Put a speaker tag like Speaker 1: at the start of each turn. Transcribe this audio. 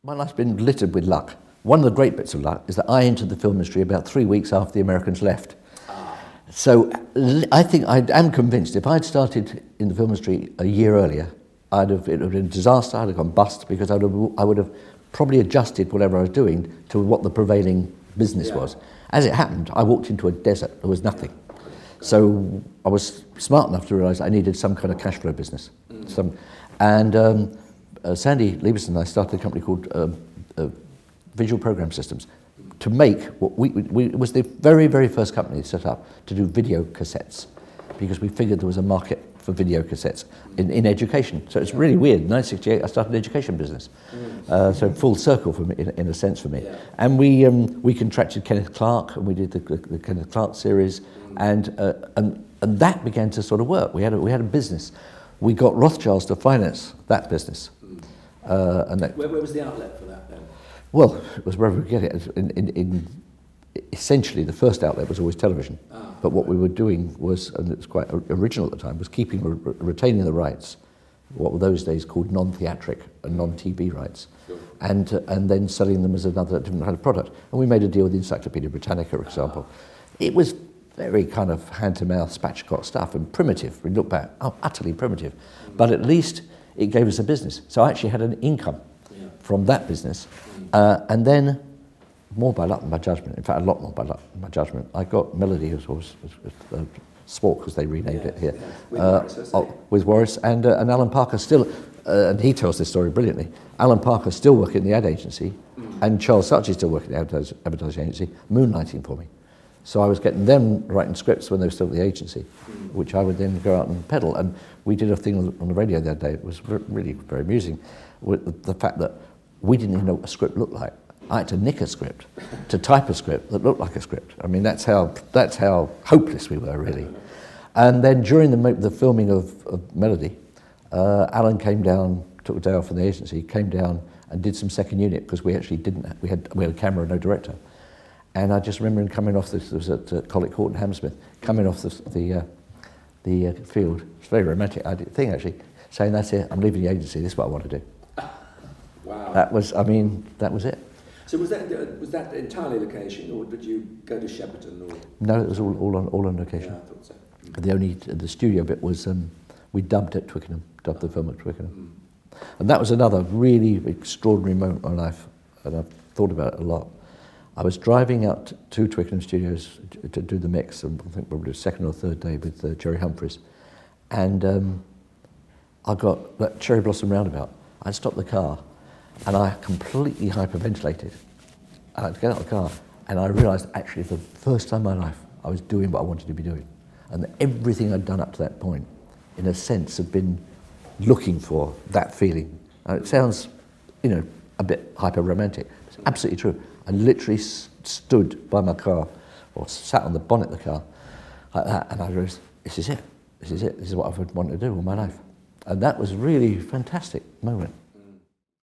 Speaker 1: My life's been littered with luck. One of the great bits of luck is that I entered the film industry about 3 weeks after the Americans left. So I think I am convinced if I'd started in the film industry a year earlier, it would have been a disaster. I'd have gone bust because I would have probably adjusted whatever I was doing to what the prevailing business was. As it happened, I walked into a desert. There was nothing. So I was smart enough to realise I needed some kind of cash flow business. Sandy Lieberson and I started a company called Visual Program Systems to make what it was the very, very first company set up to do video cassettes, because we figured there was a market for video cassettes in education. So it's really weird. In 1968, I started an education business. So full circle for me, in a sense for me. Yeah. And we contracted Kenneth Clark, and we did the Kenneth Clark series, and that began to sort of work. We had a business. We got Rothschilds to finance that business. And that,
Speaker 2: where was the outlet for that then?
Speaker 1: Well, it was wherever we get it. Essentially, the first outlet was always television. But what we were doing was, and it was quite original at the time, was retaining the rights, what were those days called non-theatric and non-TV rights, sure. and then selling them as another different kind of product. And we made a deal with Encyclopedia Britannica, for example. It was very kind of hand-to-mouth, spatchcock stuff and primitive. We look back, utterly primitive. But at least it gave us a business. So I actually had an income from that business. And then, more by luck than by judgment, in fact a lot more by luck than by judgment, I got Melody, who was Sport, because they renamed it here, with Warris, and Alan Parker still, and he tells this story brilliantly, Alan Parker still working in the ad agency, and Charles Saatchi still working in the advertising agency, moonlighting for me. So I was getting them writing scripts when they were still at the agency, which I would then go out and peddle. And we did a thing on the radio the other day. It was really very amusing, with the fact that we didn't even know what a script looked like. I had to nick a script, to type a script that looked like a script. I mean, that's how hopeless we were, really. And then during the filming of Melody, Alan came down, took a day off from the agency, came down and did some second unit, because we actually didn't. We had a camera and no director. And I just remember him coming off, this was at Collick Court in Hammersmith, coming off the field. It's a very romantic thing, actually, saying, "That's it, I'm leaving the agency, this is what I want to do."
Speaker 2: Wow.
Speaker 1: That was it.
Speaker 2: So was that entirely location, or did you go to Shepperton? Or?
Speaker 1: No, it was all on location.
Speaker 2: Yeah, I thought so.
Speaker 1: The studio bit was, we dubbed at Twickenham, dubbed the film at Twickenham. And that was another really extraordinary moment in my life, and I've thought about it a lot. I was driving out to Twickenham Studios to do the mix, and I think probably the second or third day with Jerry Humphries, and I got that Cherry Blossom roundabout. I stopped the car, and I completely hyperventilated. I had to get out of the car, and I realised actually for the first time in my life I was doing what I wanted to be doing, and that everything I'd done up to that point, in a sense, had been looking for that feeling. And it sounds, a bit hyper-romantic. It's absolutely true. I literally stood by my car, or sat on the bonnet of the car, like that, and I realised, this is it. This is what I've wanted to do all my life. And that was a really fantastic moment.